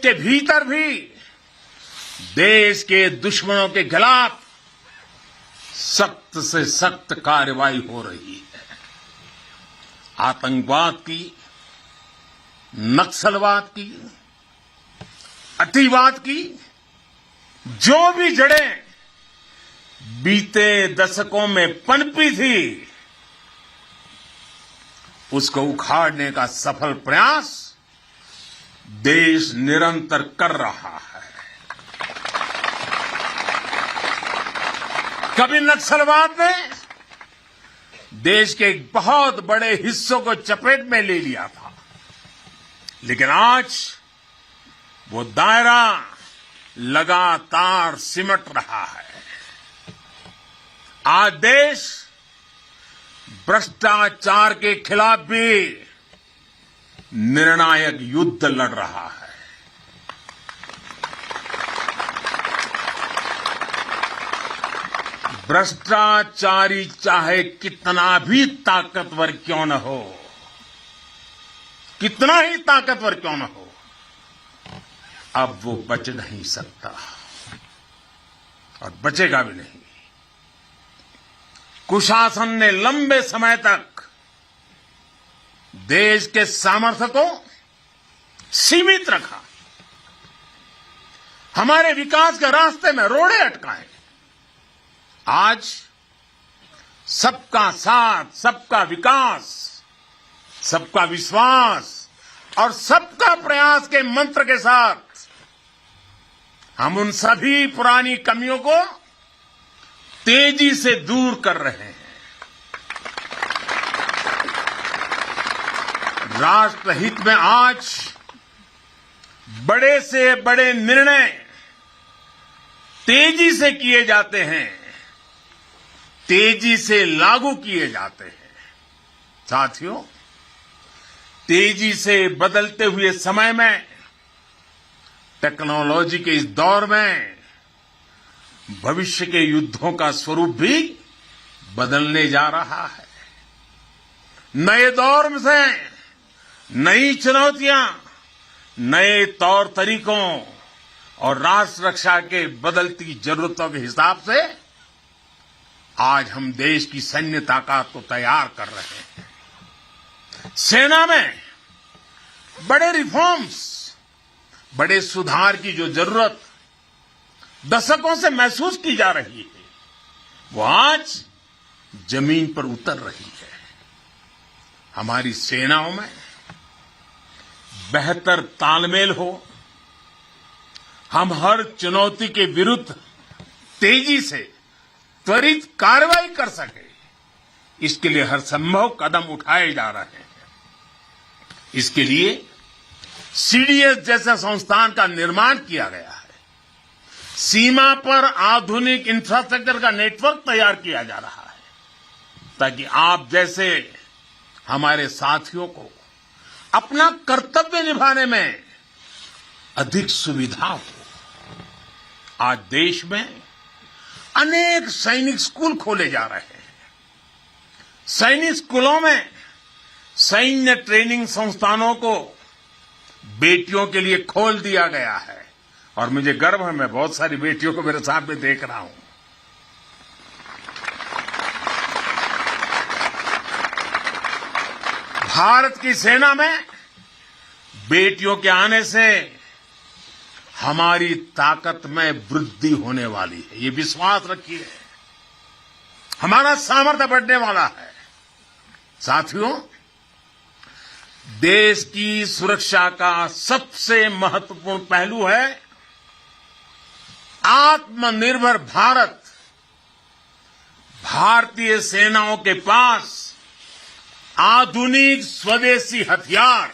के भीतर भी देश के दुश्मनों के खिलाफ सख्त से सख्त कार्रवाई हो रही है। आतंकवाद की, नक्सलवाद की, अतिवाद की जो भी जड़ें बीते दशकों में पनपी थी, उसको उखाड़ने का सफल प्रयास देश निरंतर कर रहा है। कभी नक्सलवाद ने देश के एक बहुत बड़े हिस्सों को चपेट में ले लिया था, लेकिन आज वो दायरा लगातार सिमट रहा है। आज देश भ्रष्टाचार के खिलाफ भी निर्णायक युद्ध लड़ रहा है। भ्रष्टाचारी चाहे कितना भी ताकतवर क्यों न हो, कितना ही ताकतवर क्यों न हो, अब वो बच नहीं सकता और बचेगा भी नहीं। कुशासन ने लंबे समय तक देश के सामर्थ्य को सीमित रखा, हमारे विकास के रास्ते में रोड़े अटकाए। आज सबका साथ, सबका विकास, सबका विश्वास और सबका प्रयास के मंत्र के साथ हम उन सभी पुरानी कमियों को तेजी से दूर कर रहे हैं। राष्ट्रहित में आज बड़े से बड़े निर्णय तेजी से किए जाते हैं, तेजी से लागू किए जाते हैं। साथियों, तेजी से बदलते हुए समय में, टेक्नोलॉजी के इस दौर में भविष्य के युद्धों का स्वरूप भी बदलने जा रहा है। नए दौर में से नई चुनौतियां, नए तौर तरीकों और राष्ट्र रक्षा के बदलती जरूरतों के हिसाब से आज हम देश की सैन्य ताकत को तैयार कर रहे हैं। सेना में बड़े रिफॉर्म्स, बड़े सुधार की जो जरूरत दशकों से महसूस की जा रही है, वो आज जमीन पर उतर रही है। हमारी सेनाओं में बेहतर तालमेल हो, हम हर चुनौती के विरुद्ध तेजी से त्वरित कार्रवाई कर सके, इसके लिए हर संभव कदम उठाए जा रहे हैं। इसके लिए सीडीएस जैसे संस्थान का निर्माण किया गया है। सीमा पर आधुनिक इंफ्रास्ट्रक्चर का नेटवर्क तैयार किया जा रहा है, ताकि आप जैसे हमारे साथियों को अपना कर्तव्य निभाने में अधिक सुविधा हो। आज देश में अनेक सैनिक स्कूल खोले जा रहे हैं। सैनिक स्कूलों में सैन्य ट्रेनिंग संस्थानों को बेटियों के लिए खोल दिया गया है और मुझे गर्व है, मैं बहुत सारी बेटियों को मेरे सामने देख रहा हूं। भारत की सेना में बेटियों के आने से हमारी ताकत में वृद्धि होने वाली है, ये विश्वास रखिए। हमारा सामर्थ्य बढ़ने वाला है। साथियों, देश की सुरक्षा का सबसे महत्वपूर्ण पहलू है आत्मनिर्भर भारत। भारतीय सेनाओं के पास आधुनिक स्वदेशी हथियार,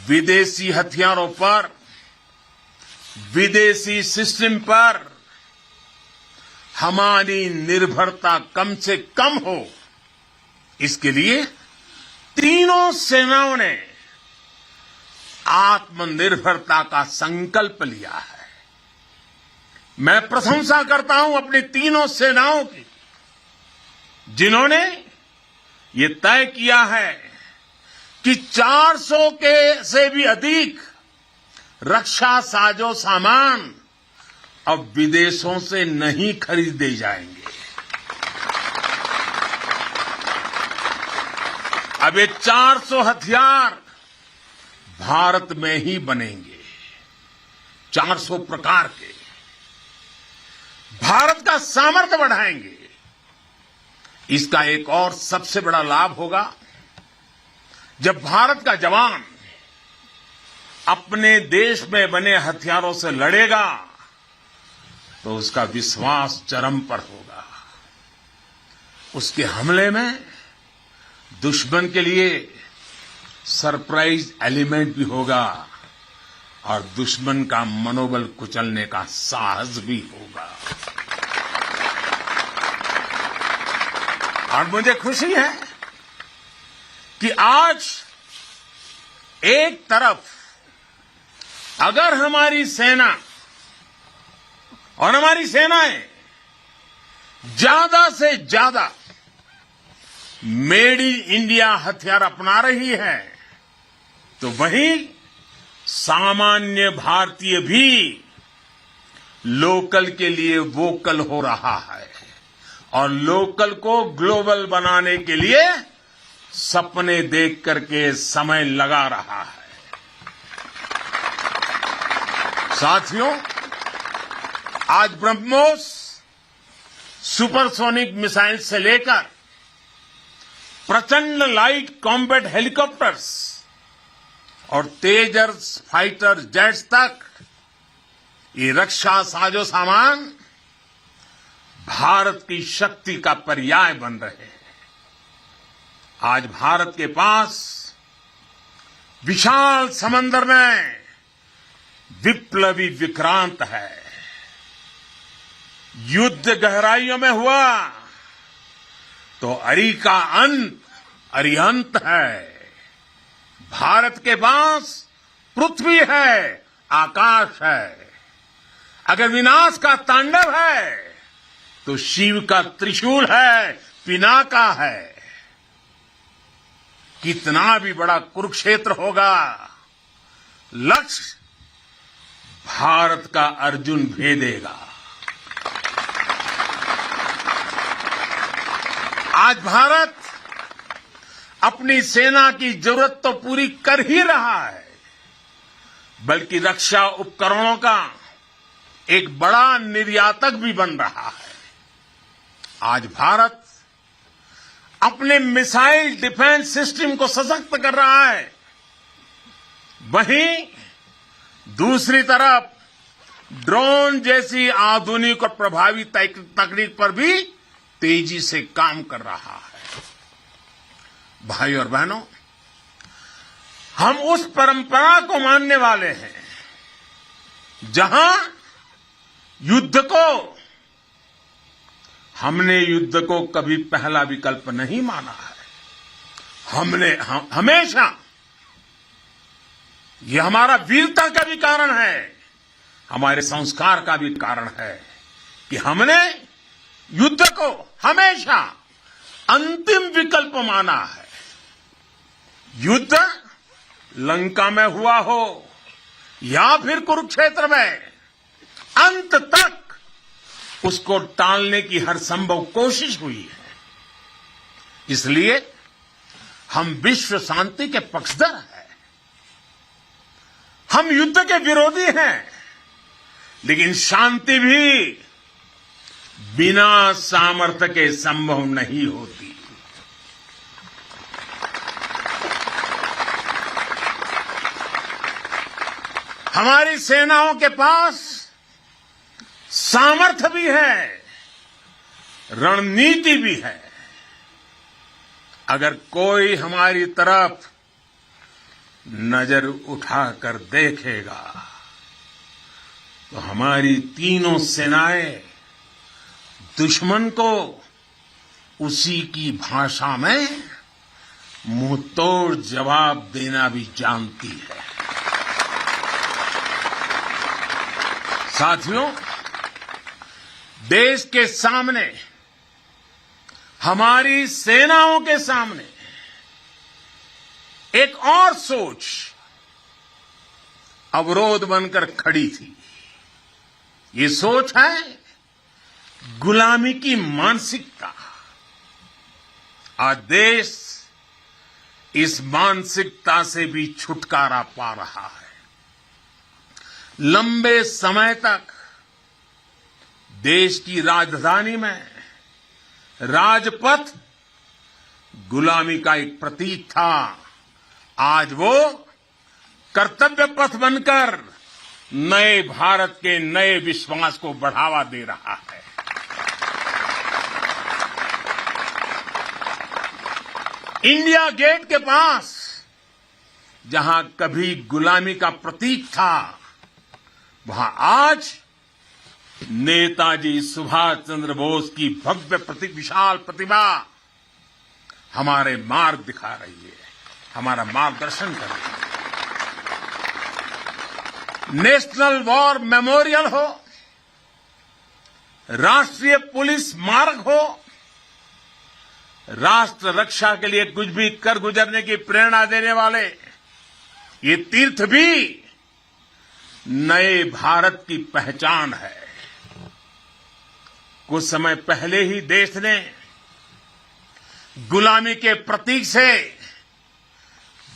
विदेशी हथियारों पर, विदेशी सिस्टम पर हमारी निर्भरता कम से कम हो, इसके लिए तीनों सेनाओं ने आत्मनिर्भरता का संकल्प लिया है। मैं प्रशंसा करता हूं अपनी तीनों सेनाओं की, जिन्होंने ये तय किया है कि 400 के से भी अधिक रक्षा साजो सामान अब विदेशों से नहीं खरीदे जाएंगे। अब ये 400 हथियार भारत में ही बनेंगे, 400 प्रकार के। भारत का सामर्थ्य बढ़ाएंगे। इसका एक और सबसे बड़ा लाभ होगा, जब भारत का जवान अपने देश में बने हथियारों से लड़ेगा तो उसका विश्वास चरम पर होगा। उसके हमले में दुश्मन के लिए सरप्राइज एलिमेंट भी होगा और दुश्मन का मनोबल कुचलने का साहस भी होगा। और मुझे खुशी है कि आज एक तरफ अगर हमारी सेना और हमारी सेनाएं ज्यादा से ज्यादा मेड इन इंडिया हथियार अपना रही है, तो वहीं सामान्य भारतीय भी लोकल के लिए वोकल हो रहा है और लोकल को ग्लोबल बनाने के लिए सपने देख करके समय लगा रहा है। साथियों, आज ब्रह्मोस सुपरसोनिक मिसाइल से लेकर प्रचंड लाइट कॉम्बैट हेलीकॉप्टर्स और तेजस फाइटर जेट्स तक ये रक्षा साजो सामान भारत की शक्ति का पर्याय बन रहे हैं। आज भारत के पास विशाल समंदर में विप्लवी विक्रांत है। युद्ध गहराइयों में हुआ तो अरी अरिहंत है। भारत के पास पृथ्वी है, आकाश है। अगर विनाश का तांडव है तो शिव का त्रिशूल है, पिनाका है। कितना भी बड़ा कुरुक्षेत्र होगा, लक्ष्य भारत का अर्जुन भेदेगा। आज भारत अपनी सेना की जरूरत तो पूरी कर ही रहा है, बल्कि रक्षा उपकरणों का एक बड़ा निर्यातक भी बन रहा है। आज भारत अपने मिसाइल डिफेंस सिस्टम को सशक्त कर रहा है, वहीं दूसरी तरफ ड्रोन जैसी आधुनिक और प्रभावी तकनीक पर भी तेजी से काम कर रहा है। भाई और बहनों, हम उस परंपरा को मानने वाले हैं जहां हमने युद्ध को कभी पहला विकल्प नहीं माना है। हमेशा यह हमारा वीरता का भी कारण है, हमारे संस्कार का भी कारण है कि हमने युद्ध को हमेशा अंतिम विकल्प माना है। युद्ध लंका में हुआ हो या फिर कुरुक्षेत्र में, अंत तक उसको टालने की हर संभव कोशिश हुई है। इसलिए हम विश्व शांति के पक्षधर हैं। हम युद्ध के विरोधी हैं, लेकिन शांति भी बिना सामर्थ्य के संभव नहीं होती। हमारी सेनाओं के पास सामर्थ्य भी है, रणनीति भी है। अगर कोई हमारी तरफ नजर उठाकर देखेगा तो हमारी तीनों सेनाएं दुश्मन को उसी की भाषा में मुंहतोड़ जवाब देना भी जानती है। साथियों, देश के सामने, हमारी सेनाओं के सामने एक और सोच, अवरोध बनकर खड़ी थी। ये सोच है गुलामी की मानसिकता। आज देश इस मानसिकता से भी छुटकारा पा रहा है। लंबे समय तक देश की राजधानी में राजपथ गुलामी का एक प्रतीक था। आज वो कर्तव्य पथ बनकर नए भारत के नए विश्वास को बढ़ावा दे रहा है। इंडिया गेट के पास जहां कभी गुलामी का प्रतीक था, वहां आज नेताजी सुभाष चंद्र बोस की भव्य विशाल प्रतिभा हमारे मार्ग दिखा रही है, हमारा मार्गदर्शन कर रही है। नेशनल वॉर मेमोरियल हो, राष्ट्रीय पुलिस स्मारक हो, राष्ट्र रक्षा के लिए कुछ भी कर गुजरने की प्रेरणा देने वाले ये तीर्थ भी नए भारत की पहचान है। कुछ समय पहले ही देश ने गुलामी के प्रतीक से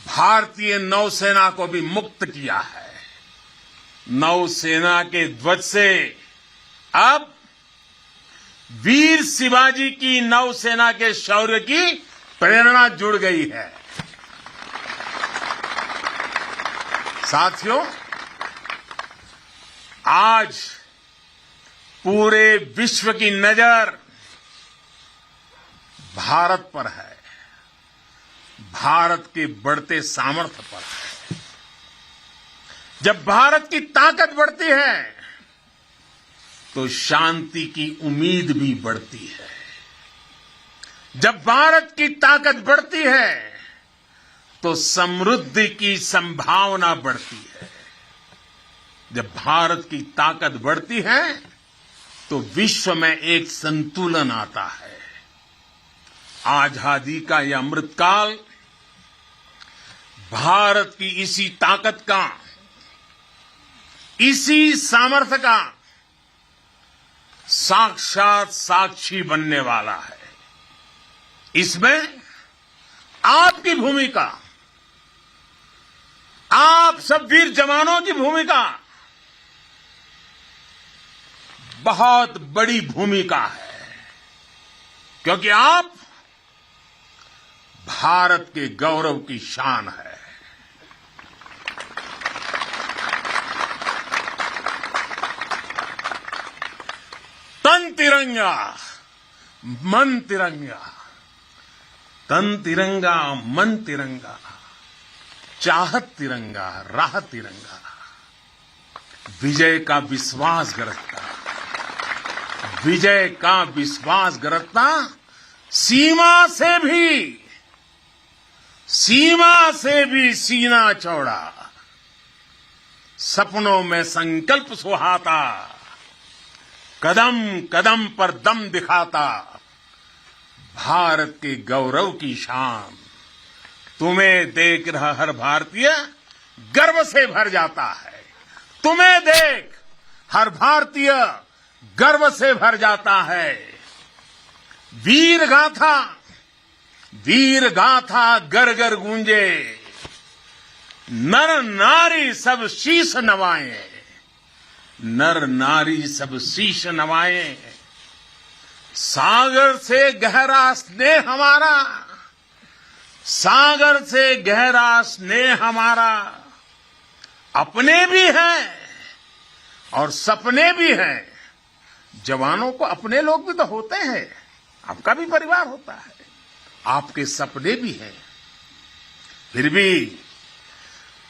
भारतीय नौसेना को भी मुक्त किया है। नौसेना के ध्वज से अब वीर शिवाजी की नौसेना के शौर्य की प्रेरणा जुड़ गई है। साथियों, आज पूरे विश्व की नजर भारत पर है, भारत के बढ़ते सामर्थ्य पर है। जब भारत की ताकत बढ़ती है तो शांति की उम्मीद भी बढ़ती है। जब भारत की ताकत बढ़ती है तो समृद्धि की संभावना बढ़ती है। जब भारत की ताकत बढ़ती है तो विश्व में एक संतुलन आता है। आजादी का यह अमृतकाल भारत की इसी ताकत का, इसी सामर्थ्य का साक्षात साक्षी बनने वाला है। इसमें आपकी भूमिका, आप सब वीर जवानों की भूमिका बहुत बड़ी भूमिका है, क्योंकि आप भारत के गौरव की शान है। तन तिरंगा मन तिरंगा, तन तिरंगा मन तिरंगा, चाहत तिरंगा राह तिरंगा, विजय का विश्वास गरजता, विजय का विश्वास गरजता, सीमा से भी सीना चौड़ा, सपनों में संकल्प सुहाता, कदम कदम पर दम दिखाता, भारत के गौरव की शान। तुम्हें देख रहा हर भारतीय गर्व से भर जाता है। तुम्हें देख हर भारतीय गर्व से भर जाता है। वीर गाथा गर गर गूंजे, नर नारी सब शीश नवाए, नर नारी सब शीश नवाए। सागर से गहरा स्नेह हमारा, सागर से गहरा स्नेह हमारा, अपने भी हैं और सपने भी हैं। जवानों को अपने लोग भी तो होते हैं, आपका भी परिवार होता है, आपके सपने भी हैं, फिर भी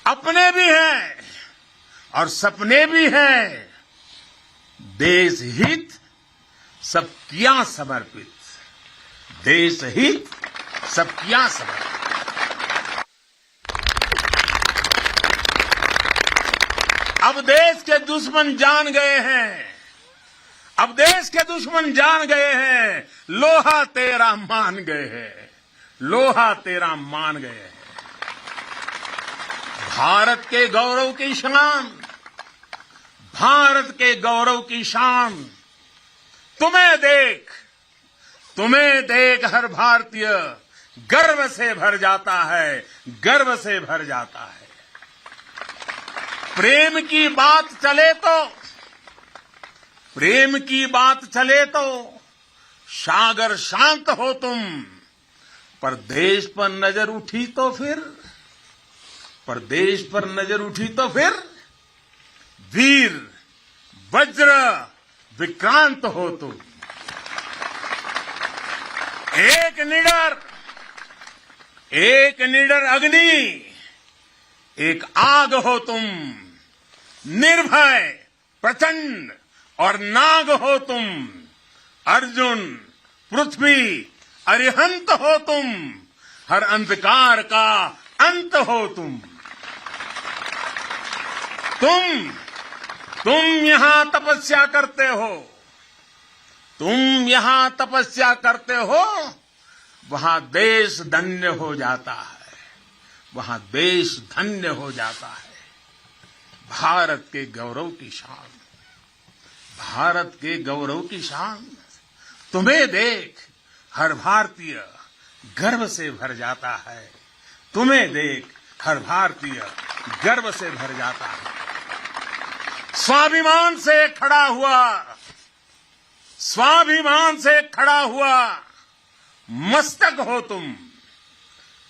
अपने भी हैं और सपने भी हैं। देश हित सब किया समर्पित, देश हित सब किया समर्पित। अब देश के दुश्मन जान गए हैं, अब देश के दुश्मन जान गए हैं, लोहा तेरा मान गए हैं, लोहा तेरा मान गए हैं। भारत के गौरव की शान, भारत के गौरव की शान। तुम्हें देख हर भारतीय गर्व से भर जाता है, गर्व से भर जाता है। प्रेम की बात चले तो सागर शांत हो तुम, पर देश पर नजर उठी तो फिर वीर वज्र विक्रांत हो तुम। एक निडर अग्नि, एक आग हो तुम। निर्भय, प्रचंड और नाग हो तुम। अर्जुन, पृथ्वी, अरिहंत हो तुम। हर अंधकार का अंत हो तुम। तुम यहां तपस्या करते हो, वहां देश धन्य हो जाता है। भारत के गौरव की शान, तुम्हें देख हर भारतीय गर्व से भर जाता है। स्वाभिमान से खड़ा हुआ मस्तक हो तुम।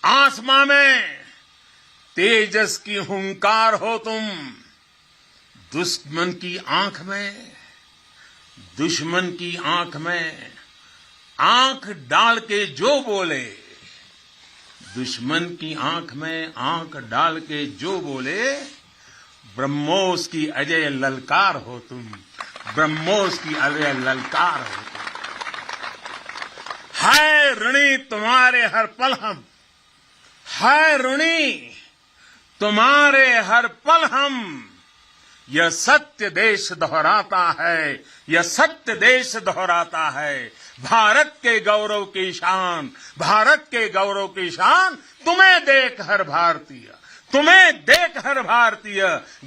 आसमां में तेजस की हुंकार हो तुम। दुश्मन की आंख डाल के जो बोले, ब्रह्मोस की अजय ललकार हो तुम। है ऋणी तुम्हारे हर पल हम। यह सत्य देश दोहराता है। भारत के गौरव की शान, तुम्हें देख हर भारतीय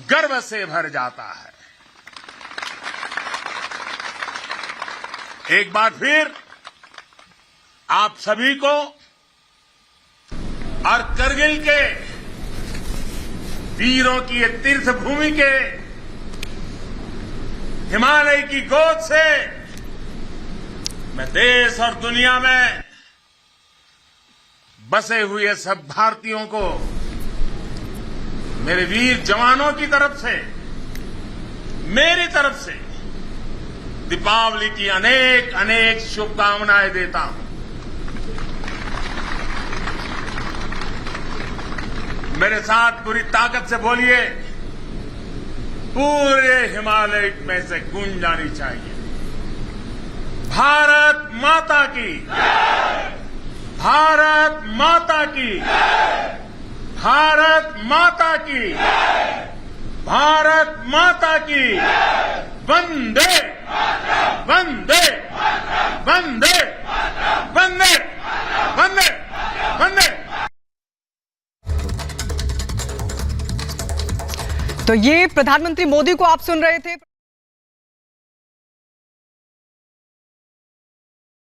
गर्व से भर जाता है। एक बार फिर आप सभी को और करगिल के वीरों की तीर्थ भूमि के हिमालय की गोद से मैं देश और दुनिया में बसे हुए सब भारतीयों को, मेरे वीर जवानों की तरफ से, मेरी तरफ से दीपावली की अनेक शुभकामनाएं देता हूं। मेरे साथ पूरी ताकत से बोलिए, पूरे हिमालय में से गूंज जानी चाहिए, भारत माता की, भारत माता की, भारत माता की, भारत माता की। वंदे वंदे वंदे वंदे वंदे वंदे। तो ये प्रधानमंत्री मोदी को आप सुन रहे थे।